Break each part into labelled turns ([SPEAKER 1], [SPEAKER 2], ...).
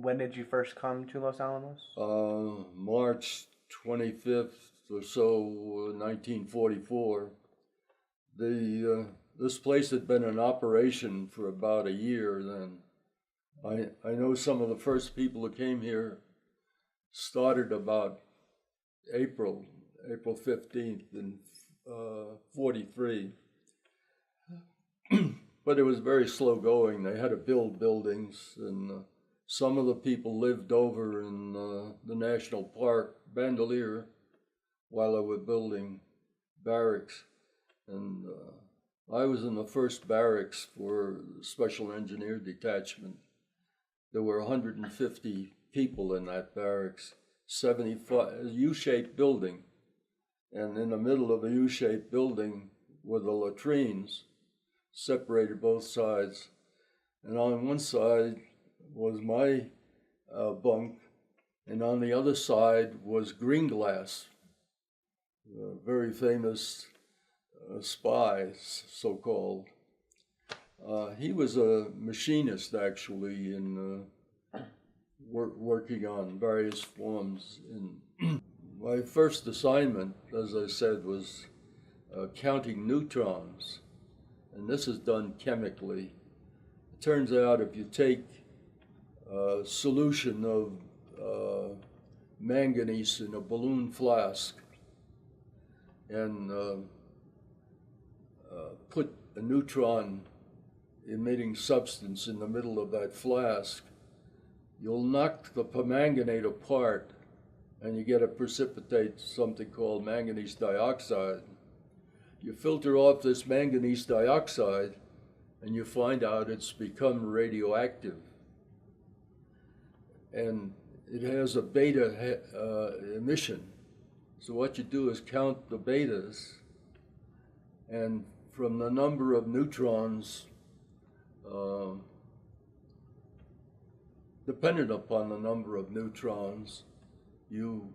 [SPEAKER 1] when did you first come to Los Alamos?
[SPEAKER 2] March 25th or so, 1944. This place had been in operation for about a year then. I know some of the first people who came here started about April 15th in 43. But it was very slow going. They had to build buildings, and some of the people lived over in the National Park, Bandelier, while they were building barracks. And I was in the first barracks for the Special Engineer Detachment. There were 150 people in that barracks, 75 U-shaped building. And in the middle of a U-shaped building were the latrines, separated both sides. And on one side was my bunk, and on the other side was Greenglass, a very famous spy, so-called. He was a machinist, actually, in working on various forms. My first assignment, as I said, was counting neutrons, and this is done chemically. It turns out if you take a solution of manganese in a balloon flask and put a neutron emitting substance in the middle of that flask, you'll knock the permanganate apart and you get a precipitate, something called manganese dioxide. You filter off this manganese dioxide and you find out it's become radioactive. And it has a beta emission. So what you do is count the betas, and from the number of neutrons, dependent upon the number of neutrons, you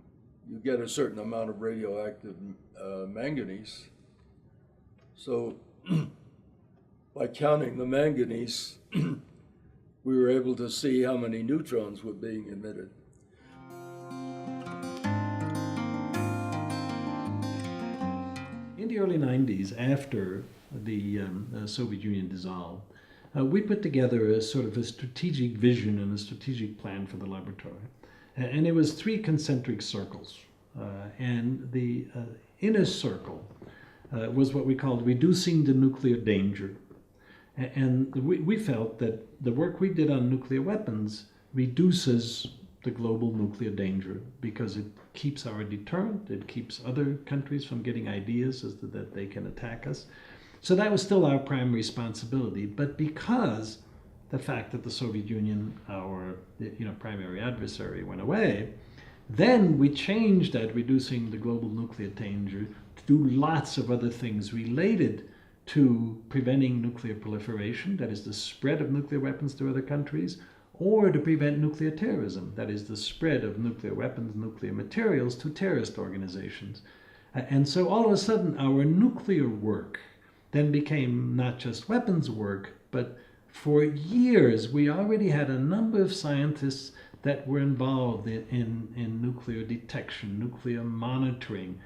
[SPEAKER 2] get a certain amount of radioactive manganese. So by counting the manganese, we were able to see how many neutrons were being emitted.
[SPEAKER 3] In the early 90s, after the Soviet Union dissolved, we put together a sort of a strategic vision and a strategic plan for the laboratory. And it was 3 concentric circles. And the inner circle was what we called reducing the nuclear danger. And we felt that the work we did on nuclear weapons reduces the global nuclear danger because it keeps our deterrent, it keeps other countries from getting ideas as to that they can attack us. So that was still our prime responsibility, but because the fact that the Soviet Union, our primary adversary, went away, then we changed that reducing the global nuclear danger to do lots of other things related to preventing nuclear proliferation, that is the spread of nuclear weapons to other countries, or to prevent nuclear terrorism, that is the spread of nuclear weapons, nuclear materials to terrorist organizations. And so all of a sudden our nuclear work then became not just weapons work, but for years we already had a number of scientists that were involved in nuclear detection, nuclear monitoring.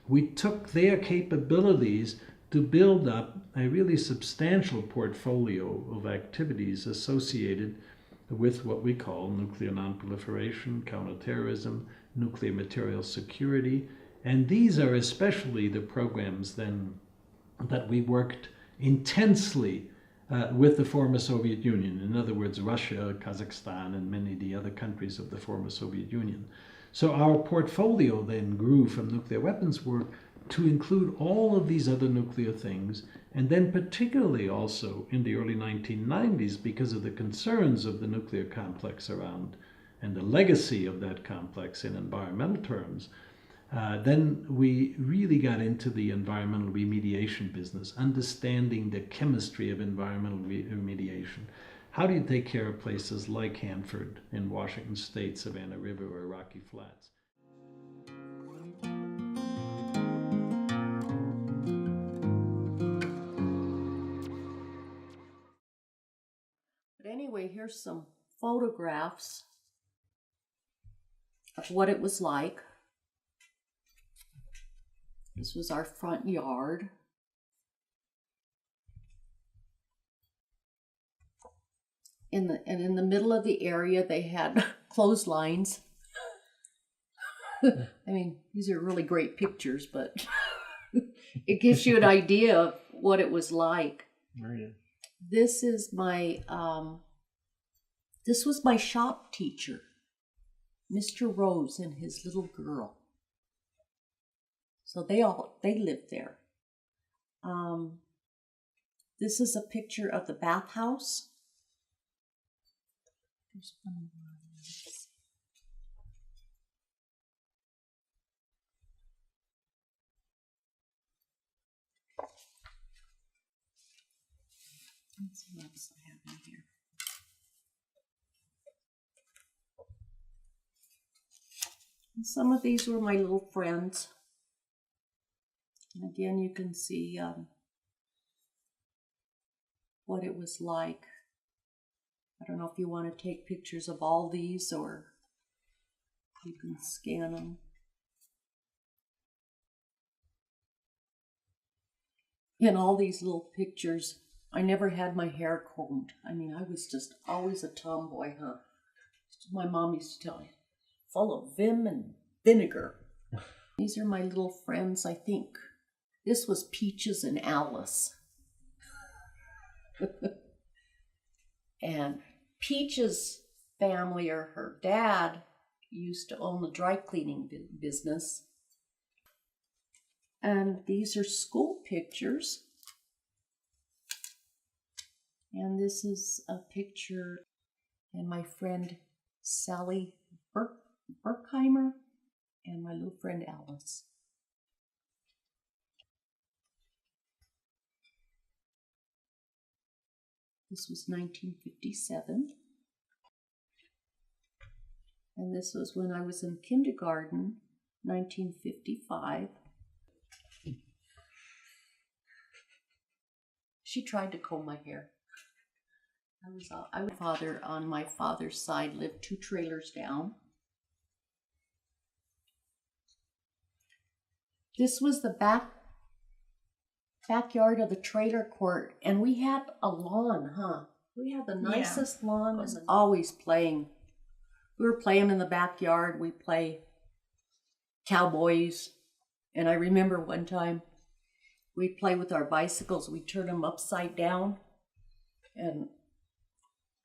[SPEAKER 3] We took their capabilities to build up a really substantial portfolio of activities associated with what we call nuclear nonproliferation, counterterrorism, nuclear material security. And these are especially the programs then that we worked intensely with the former Soviet Union. In other words, Russia, Kazakhstan, and many of the other countries of the former Soviet Union. So our portfolio then grew from nuclear weapons work to include all of these other nuclear things, and then particularly also in the early 1990s, because of the concerns of the nuclear complex around and the legacy of that complex in environmental terms, then we really got into the environmental remediation business, understanding the chemistry of environmental remediation. How do you take care of places like Hanford in Washington State, Savannah River, or Rocky Flats?
[SPEAKER 4] But anyway, here's some photographs of what it was like. This was our front yard. In the middle of the area, they had clotheslines. I mean, these are really great pictures, but it gives you an idea of what it was like.
[SPEAKER 1] Right.
[SPEAKER 4] This is my this was my shop teacher, Mr. Rose, and his little girl. So they lived there. This is a picture of the bathhouse. There's one more. Let's see what else I have in here. And some of these were my little friends. And again, you can see what it was like. I don't know if you want to take pictures of all these or you can scan them. In all these little pictures, I never had my hair combed. I mean, I was just always a tomboy, huh? My mom used to tell me, full of vim and vinegar. These are my little friends, I think. This was Peaches and Alice. And Peaches' family, or her dad, used to own the dry cleaning business. And these are school pictures. And this is a picture and my friend Sally Berkheimer and my little friend Alice. This was 1957. And this was when I was in kindergarten, 1955. She tried to comb my hair. I was father on my father's side, lived 2 trailers down. This was the backyard of the trailer court, and we had a lawn, huh? We had the nicest lawn. Was always playing. We were playing in the backyard. We play cowboys, and I remember one time we'd play with our bicycles. We'd turn them upside down and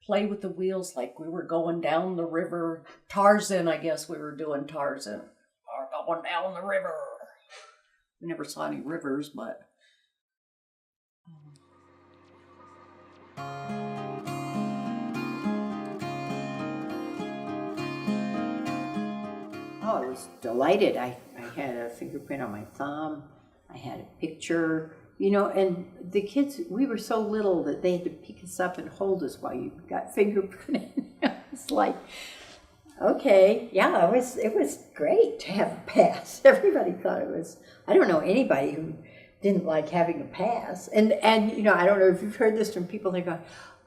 [SPEAKER 4] play with the wheels like we were going down the river. Tarzan, I guess we were doing Tarzan. We're going down the river. We never saw any rivers, but
[SPEAKER 5] oh, I was delighted. I had a fingerprint on my thumb. I had a picture, you know, and the kids, we were so little that they had to pick us up and hold us while you got fingerprinted. It's like, okay, yeah, it was great to have a pass. Everybody thought it was, I don't know anybody who didn't like having a pass. And you know, I don't know if you've heard this from people, they go,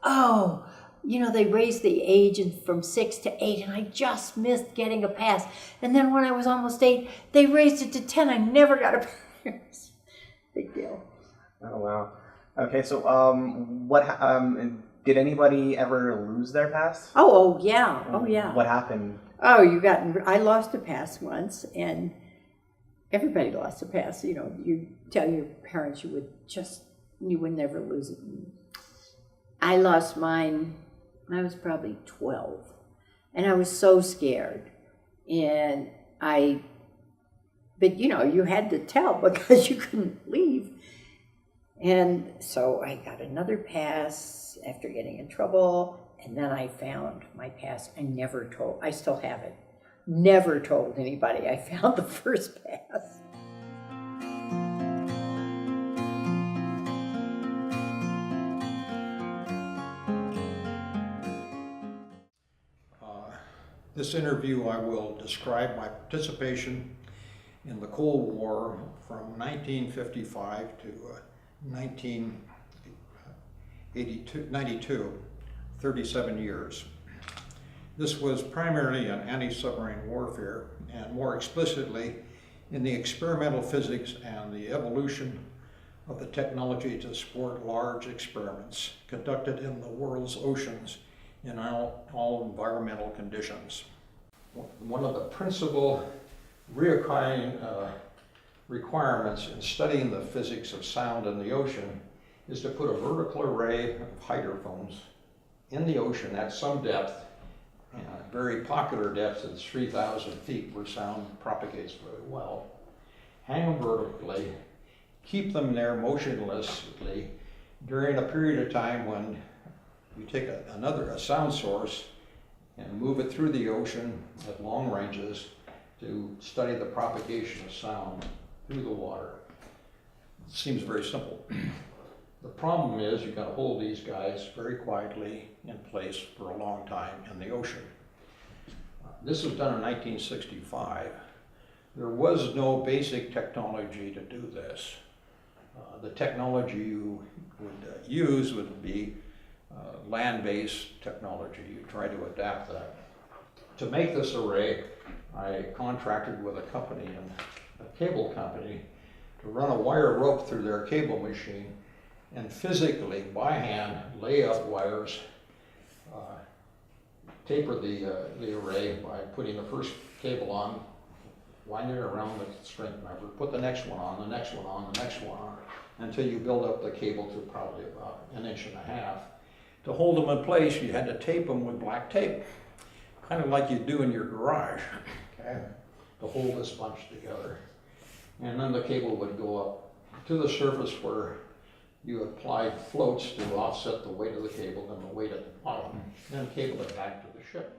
[SPEAKER 5] oh, you know, they raised the age from 6 to 8, and I just missed getting a pass. And then when I was almost 8, they raised it to 10. I never got a pass. Big deal.
[SPEAKER 1] Oh wow. Okay, so did anybody ever lose their pass?
[SPEAKER 5] Oh yeah. Oh yeah.
[SPEAKER 1] What happened?
[SPEAKER 5] Oh, I lost a pass once, and everybody lost a pass. You know, you tell your parents you would never lose it. I lost mine. I was probably 12, and I was so scared. But you know, you had to tell because you couldn't leave. And so I got another pass after getting in trouble, and then I found my pass. I still have it. Never told anybody I found the first pass.
[SPEAKER 6] This interview, I will describe my participation in the Cold War from 1955 to 1992, 37 years. This was primarily in anti-submarine warfare, and more explicitly in the experimental physics and the evolution of the technology to support large experiments conducted in the world's oceans in all environmental conditions. One of the principal reoccurring requirements in studying the physics of sound in the ocean is to put a vertical array of hydrophones in the ocean at some depth, very popular depths at 3,000 feet where sound propagates very well. Hang them vertically, keep them there motionlessly during a period of time when you take a sound source and move it through the ocean at long ranges to study the propagation of sound through the water. It seems very simple. The problem is you've got to hold these guys very quietly in place for a long time in the ocean. This was done in 1965. There was no basic technology to do this. The technology you would use would be land-based technology. You try to adapt that. To make this array, I contracted with a company, a cable company, to run a wire rope through their cable machine and physically, by hand, lay up wires, taper the array by putting the first cable on, wind it around the string member, put the next one on, the next one on, the next one on, until you build up the cable to probably about 1.5 inches. To hold them in place, you had to tape them with black tape, kind of like you do in your garage, okay, to hold this bunch together. And then the cable would go up to the surface where you applied floats to offset the weight of the cable and the weight at the bottom, and then cable it back to the ship.